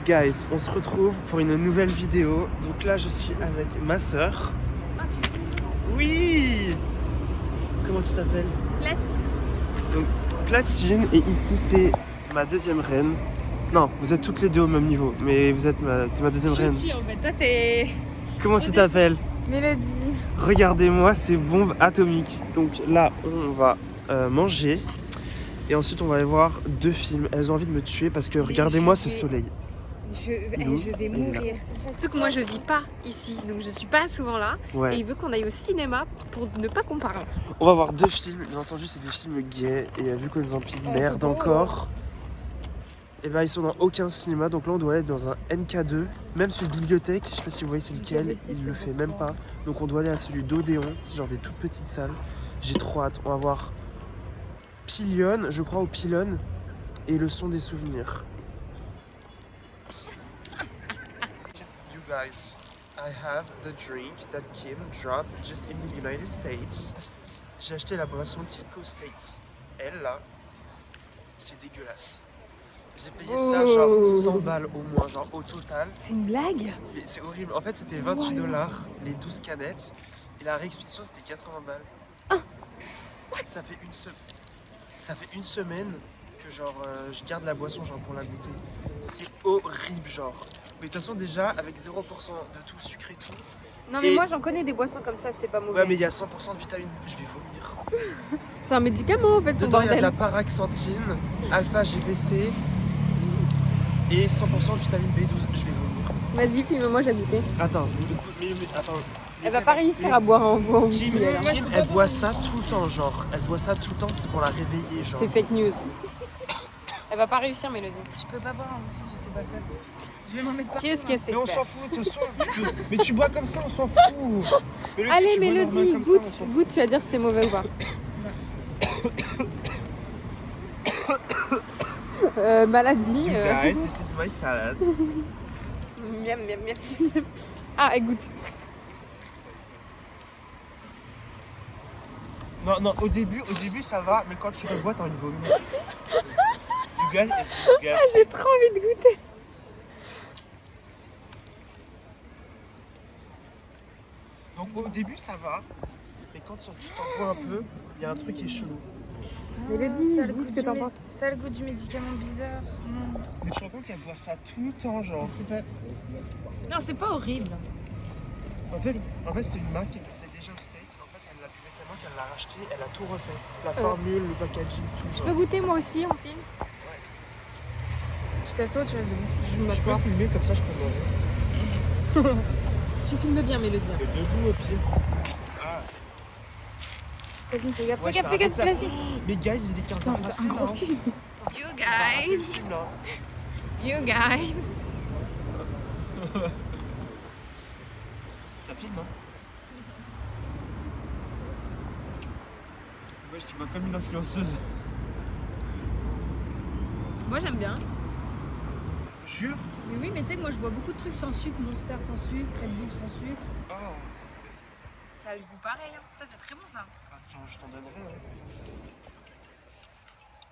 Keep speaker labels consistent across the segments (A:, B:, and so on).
A: Guys, on se retrouve pour une nouvelle vidéo. Donc là, je suis avec ma sœur.
B: Ah, tu fais
A: Oui. Comment tu t'appelles?
B: Platine.
A: Donc Platine, et ici c'est ma deuxième reine. Non, vous êtes toutes les deux au même niveau, mais t'es ma deuxième reine.
B: Je suis en fait. Toi, t'es.
A: Comment tu t'appelles?
B: Mélodie.
A: Regardez-moi ces bombes atomiques. Donc là, on va manger. Et ensuite, on va aller voir 2 films. Elles ont envie de me tuer parce que regardez-moi ce soleil.
B: Je vais mourir. Surtout que moi je vis pas ici, donc je suis pas souvent là.
A: Ouais.
B: Et il veut qu'on aille au cinéma pour ne pas comparer.
A: On va voir 2 films. Bien entendu, c'est des films gays. Et vu qu'on est en de merde encore, et ben ils sont dans aucun cinéma. Donc là, on doit aller dans un MK2. Même sur une bibliothèque, je sais pas si vous voyez c'est lequel, il le fait même pas. Donc on doit aller à celui d'Odéon. C'est genre des toutes petites salles. J'ai trop hâte. On va voir Pylon, je crois, au Pylon. Et le son des souvenirs. You guys, I have the drink that Kim dropped just in the United States. J'ai acheté la boisson Kiko States. Elle là, c'est dégueulasse. J'ai payé ça genre 100 balles au moins, genre au total.
B: C'est une blague?
A: Mais c'est horrible. En fait, c'était 28 $, les 12 canettes. Et la réexpédition, c'était 80 balles.
B: Ah. What?
A: Ça fait une semaine que genre je garde la boisson genre pour la goûter. C'est horrible genre. Mais de toute façon déjà avec 0% de tout sucre et tout.
B: Non mais moi j'en connais des boissons comme ça, c'est pas mauvais.
A: Ouais mais il y a 100% de vitamine B, je vais vomir.
B: C'est un médicament en fait.
A: Dedans il y a de la paraxanthine, alpha GBC et 100% de vitamine B12, je vais vomir.
B: Vas-y, filme-moi, j'ai goûté.
A: Attends, attends.
B: Elle va pas réussir à boire en
A: Kim, elle boit ça tout le temps, genre. Elle boit ça tout le temps, c'est pour la réveiller, genre.
B: C'est fake news. Elle va pas réussir, Mélodie.
C: Je peux pas boire en office, je sais pas faire. Je vais m'en mettre partout.
B: Qu'est-ce qu'elle sait
A: Mais on
B: faire?
A: s'en fout, de toute façon. Mais tu bois comme ça, on s'en fout. Mélodie,
B: Allez,
A: tu bois
B: Mélodie,
A: normal comme ça, on s'en fout.
B: goûte, tu vas dire si c'est mauvais ou pas. Maladie.
A: You guys, this is my salad.
B: Miam, miam, miam. Ah, elle goûte.
A: Non, au début ça va, mais quand tu le bois, t'as envie de vomir. You guys, it's disgusting.
B: Ah, j'ai trop envie de goûter.
A: Donc au début ça va, mais quand tu t'en bois un peu, il y a un truc qui est chelou.
B: Mélodie,
C: ça a le
B: dis
C: goût
B: ce que
C: du
B: t'en penses.
C: Ça a le goût du médicament bizarre. Non.
A: Mais tu te rends compte qu'elle boit ça tout le temps, genre.
C: C'est pas. Non, c'est pas horrible.
A: En fait c'est une marque qui existait déjà aux States. En fait, elle l'a buvait tellement qu'elle l'a racheté, elle a tout refait. La formule, le packaging, tout.
B: Je peux goûter moi aussi en film?
C: Tu t'assois, tu restes debout.
B: Je
A: Je peux
B: m'assois.
A: filmer comme ça, je peux manger.
B: Tu filmes bien, Mélodie.
A: Et debout au pied. Ah.
B: Vas-y, fais gaffe,
A: Ouais,
B: fais gaffe,
A: ça arrête ça.
B: vas-y.
A: Mais guys, il est 15h passé là. Hein.
B: You
A: On va arrêter le
B: guys,
A: film, là.
B: you guys.
A: Ça filme, hein. Wesh, tu vois comme une influenceuse.
B: Moi j'aime bien.
A: Jure?
C: Mais oui, mais tu sais que moi je bois beaucoup de trucs sans sucre, Monster sans sucre, Red Bull sans sucre.
A: Oh.
B: Ça a le goût pareil, hein. Ça c'est très bon ça.
A: Attends, je t'en donnerai. Hein.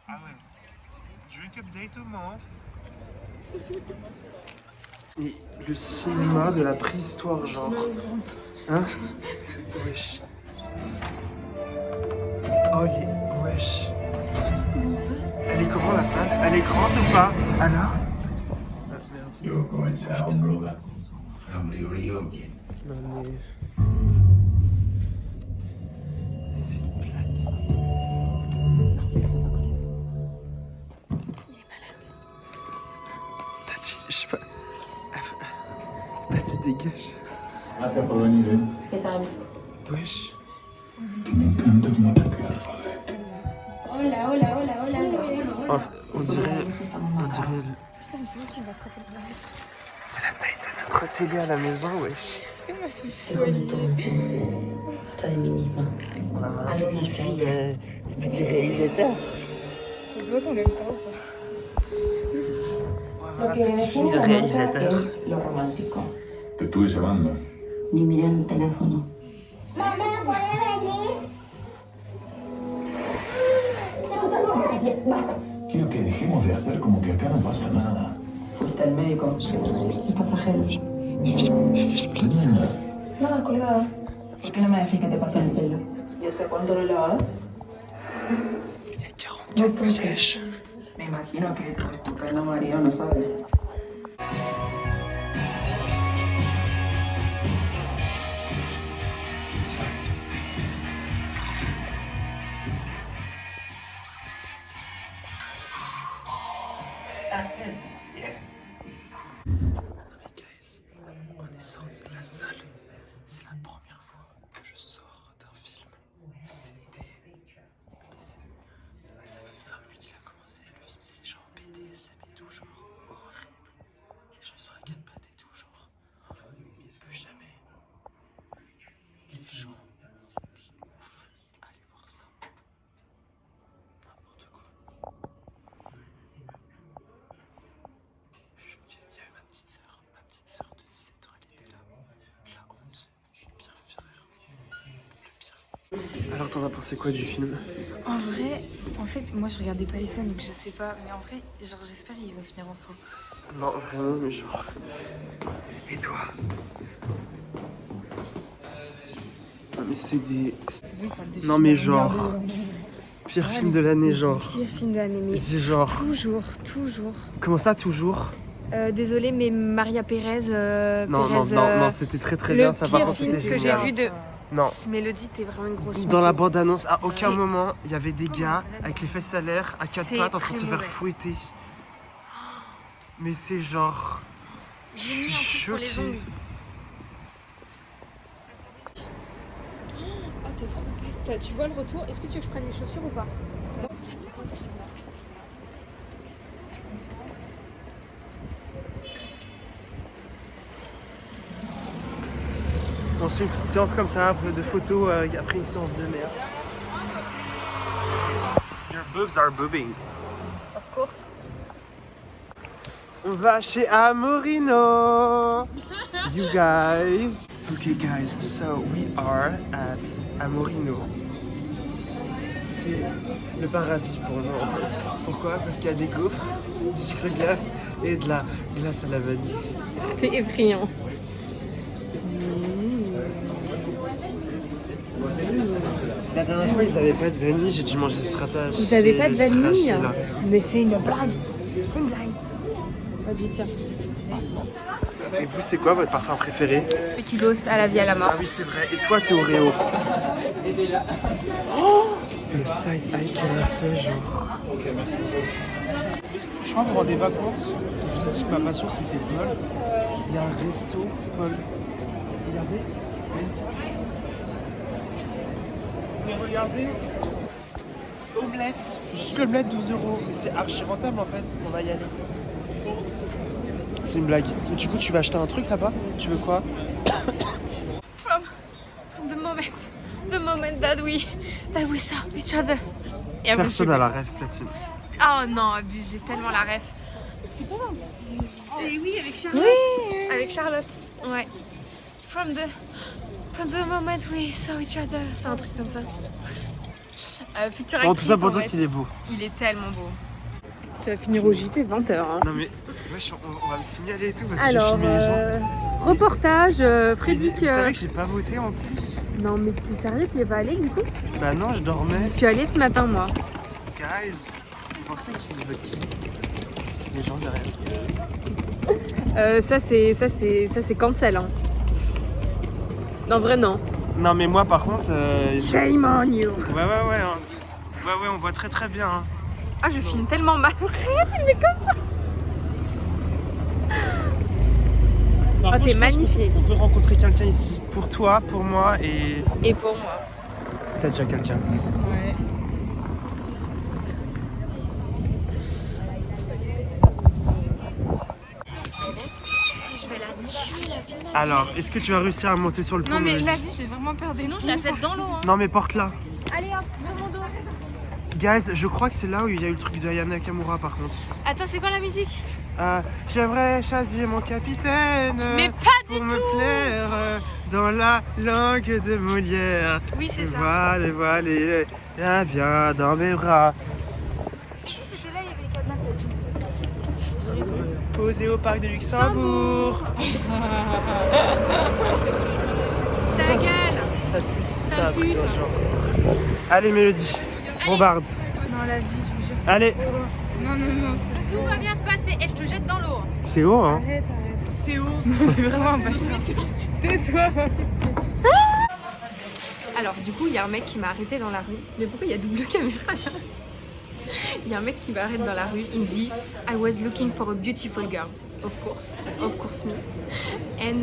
A: Ah ouais. Drink update au Mans. Et le cinéma de la préhistoire, genre. Hein? Wesh. Oh, wesh. Elle est comment la salle? Elle est grande ou pas? Alors? Ah, merde.
D: You're going to hell, brother. Family reunion.
A: Non mais... C'est une blague.
B: Il est malade.
A: Tati, je sais pas... Tati, dégage.
D: Gracias por venir,
E: ¿Qué tal?
A: Wesh.
D: Me encanta cómo te cuidas, padre.
E: Hola, hola, hola, hola, hola.
A: Oh, on dirait...
E: Putain,
C: Putain, mais c'est moi qui va attraper le virus.
A: C'est la taille de notre télé à la maison, wesh.
C: Elle m'a se
E: Taille minime.
A: On a un
E: Allez-y,
A: petit réalisateur.
C: Ça se voit qu'on l'aime pas ou pas.
A: On va avoir un petit film de réalisateur.
E: Lo romántico.
D: Te estuve llamando.
E: Ni miré el teléfono.
D: Quiero que dejemos de hacer como que acá no pasa nada.
E: Fuiste Está el médico. El pasajero. Nada, colgada. ¿Por qué no me decís que te pasa el pelo? ¿Y hace cuánto lo lavas?
A: Il y a 44 sièges.
E: Me imagino que tu estupendo marido no sabe.
A: Mais guys, on est sorti de la salle. C'est la première fois que je sors d'un film. C'était. Ça fait 20 minutes qu'il a commencé. Le film, c'est les gens en BDSM et tout, genre horrible. Les gens ils sont à 4 pattes et tout, genre. Mais plus jamais. Les gens, c'était ouf. Allez voir ça. N'importe quoi. Il y avait ma petite sœur de 17 ans, elle était là. La honte du pire frère. Le pire. Alors t'en as pensé quoi du film?
B: En vrai, en fait, moi je regardais pas les scènes donc je sais pas. Mais en vrai, genre j'espère qu'ils vont finir ensemble.
A: Non, vraiment, mais genre. Et toi? Non, mais c'est des. Non, mais genre. Pire film de l'année, genre.
B: Pire film de l'année, mais
A: C'est genre.
B: toujours.
A: Comment ça, toujours?
B: Désolée, mais Maria Pérez.
A: Non, c'était très
B: le
A: bien. Ça, par
B: pire
A: contre,
B: film
A: c'était
B: que j'ai
A: génial.
B: vu de.
A: Non.
B: Mélodie, t'es vraiment une grosse.
A: Dans la
B: mytho.
A: bande-annonce, à aucun
B: C'est-
A: moment, il y avait des gars avec les fesses à l'air, à 4
B: C'est
A: pattes, en train de
B: très
A: se faire
B: mauvais.
A: fouetter. Mais c'est genre.
B: J'ai mis un truc pour les
A: choqué.
B: ongles. Ah, t'es trop bête. Tu vois le retour? Est-ce que tu veux que je prenne les chaussures ou pas?
A: On se fait une petite séance comme ça après de photos après une séance de merde. Your boobs are boobing.
B: Of course.
A: On va chez Amorino. You guys. Okay guys, so we are at Amorino. C'est le paradis pour nous en fait. Pourquoi? Parce qu'il y a des gaufres, du sucre glace et de la glace à la vanille.
B: T'es effrayant.
A: La dernière fois ils avaient pas de vanille, j'ai dû manger Strata.
B: Vous avez pas de vanille?
A: Là.
B: Mais c'est une blague. C'est une blague. Vas-y, tiens.
A: Et vous c'est quoi votre parfum préféré?
B: Spéculoos à la vie à la mort.
A: Ah oui c'est vrai, et toi c'est Oreo. Oh, le side eye qu'elle a fait genre. Je crois que vous vous rendez pas compte, je vous ai dit que ma passion c'était Paul. Il y a un resto Paul. Regardez. Mais regardez. Omelette. Juste l'omelette 12 €. Mais c'est archi rentable en fait. On va y aller. C'est une blague. Et du coup tu vas acheter un truc là-bas? Tu veux quoi?
B: From the moment that we saw each other. Et après,
A: Personne
B: j'ai
A: à
B: fait-
A: la rêve platine.
B: Oh non, abuse, j'ai tellement la ref.
C: C'est oui, avec Charlotte.
B: Oui, avec Charlotte. Ouais. From the moment we saw each other. C'est un truc comme ça. Future
A: Bon,
B: actrice,
A: tout ça pour
B: en
A: dire
B: fait.
A: qu'il est beau.
B: Il est tellement beau. Tu vas finir au JT 20h. Hein.
A: Non mais, wesh, on va me signaler et tout parce que
B: Alors,
A: j'ai filmé les gens.
B: reportage,
A: Mais
B: Frédéric.
A: vous savez que j'ai pas voté en plus?
B: Non mais t'es sérieux, t'y es pas allé du coup?
A: Bah non, je dormais.
B: J'y suis allée ce matin moi.
A: Guys, vous pensez qu'il vote qui? Les gens derrière.
B: Ça c'est cancel. Hein. Non vrai non.
A: Non mais moi par contre...
B: Shame on you.
A: Ouais, hein. Ouais, on voit très bien. Hein.
B: Ah je filme tellement mal.
A: Par
B: Ah,
A: contre,
B: t'es
A: je pense
B: magnifique.
A: qu'on peut rencontrer quelqu'un ici. Pour toi, pour moi et...
B: Et pour moi.
A: T'as déjà quelqu'un.
B: Ouais.
A: Alors, est-ce que tu vas réussir à monter sur le pont?
B: Non mais
A: Mélodie
B: la vie j'ai vraiment peur des. Sinon je la jette dans l'eau. Hein.
A: Non mais porte-la.
B: Allez hop, sur mon dos.
A: Guys, je crois que c'est là où il y a eu le truc de Ayana Nakamura par contre.
B: Attends, c'est quoi la musique?
A: J'aimerais choisir mon capitaine
B: Mais pas du
A: pour me
B: tout.
A: plaire dans la langue de Molière.
B: Oui, c'est ça.
A: Voilà, viens dans mes bras.
B: C'était là, il y avait les cadenas.
A: posé au parc de Luxembourg.
B: Ta gueule.
A: Ça pue,
B: Ça
A: ça
B: pue.
A: dans ce genre. Allez Mélodie, bombarde.
C: Non, la vie, je vous jure.
A: Allez.
C: Non, non, non.
B: Tout va bien se passer et je te jette dans l'eau.
A: C'est haut hein.
C: Arrête. C'est haut. Non, c'est vraiment un bâtard. Tais-toi, pas pitié.
B: Alors du coup, il y a un mec qui m'a arrêté dans la rue. Mais pourquoi il y a double caméra là? Il y a un mec qui m'arrête dans la rue. Il me dit I was looking for a beautiful girl. Of course me. And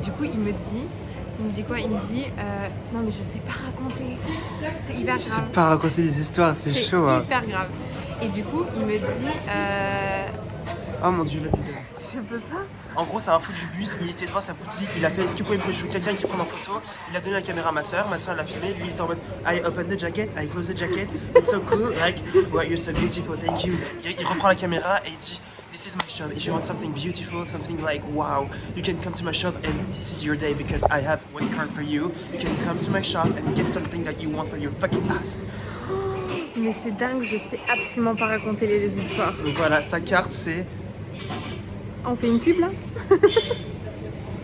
B: du coup, il me dit quoi? Il me dit non mais je sais pas raconter. C'est hyper
A: Je
B: grave.
A: sais pas raconter des histoires, c'est chaud hein.
B: Hyper grave. Et du coup, il me dit
A: Oh mon dieu, vas-y.
B: je peux pas.
A: En gros, c'est un fou du bus, il était devant sa boutique, il a fait est-ce que vous pouvez me shooter quelqu'un qui prend en photo. Il a donné la caméra à ma soeur l'a filmé, lui il était en mode I open the jacket, I close the jacket, it's so cool, like, well, you're so beautiful, thank you. Il reprend la caméra et il dit this is my shop, if you want something beautiful, something like wow, you can come to my shop and this is your day because I have one card for you. You can come to my shop and get something that you want for your fucking ass.
B: Mais c'est dingue, je sais absolument pas raconter les histoires.
A: Donc voilà, sa carte c'est...
B: On fait une pub là?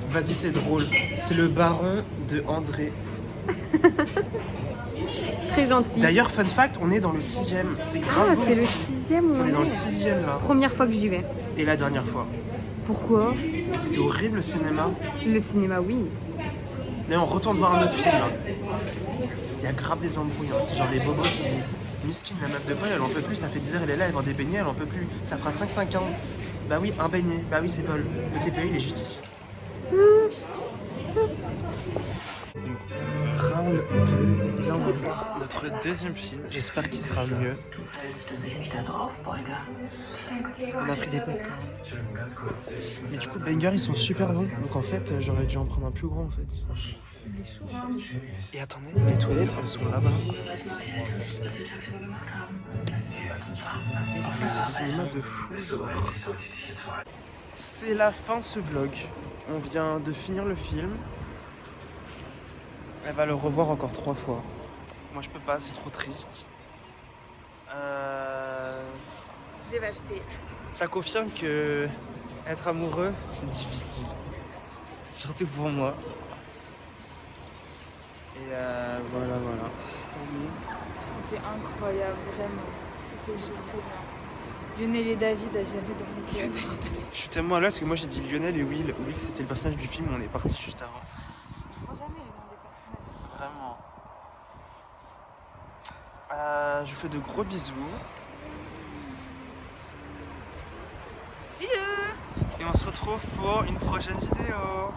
A: Vas-y, c'est drôle. C'est le baron de André.
B: Très gentil.
A: D'ailleurs, fun fact, on est dans le 6ème. C'est grave
B: Ah,
A: beau
B: c'est le
A: ici.
B: 6ème,
A: On est dans le
B: ouais.
A: 6ème là.
B: Première fois que j'y vais.
A: Et la dernière fois.
B: Pourquoi?
A: C'était horrible le cinéma.
B: Le cinéma, oui.
A: D'ailleurs, on retourne voir un autre film là. Il y a grave des embrouilles. Hein. C'est genre des bobos qui. Miskin, la meuf de Paul, elle en peut plus. Ça fait 10 heures, elle est là, elle vend des beignets, elle en peut plus. Ça fera 5,50. Bah oui, un beignet. Bah oui, c'est Paul. Le TPE, il est juste ici. Round 2. Là, on va voir notre deuxième film. J'espère qu'il sera mieux. On a pris des popcorn. Mais du coup, Banger, ils sont super longs. Donc en fait, j'aurais dû en prendre un plus grand en fait. Et attendez, les toilettes, elles sont là-bas. C'est quoi ce cinéma de fou, genre? C'est la fin de ce vlog. On vient de finir le film. Elle va le revoir encore 3 fois. Moi, je peux pas, c'est trop triste.
B: Dévastée.
A: Ça confirme que être amoureux, c'est difficile. Surtout pour moi. Et voilà. Tant mieux.
C: C'était incroyable, vraiment. C'était trop bien. Lionel et David à jamais dans mon cœur.
A: Je suis tellement à l'aise que moi j'ai dit Lionel et Will. Will, c'était le personnage du film, on est parti juste avant.
C: Je comprends jamais les noms des personnages.
A: Vraiment. Je vous fais de gros bisous.
B: Bisous.
A: Et on se retrouve pour une prochaine vidéo.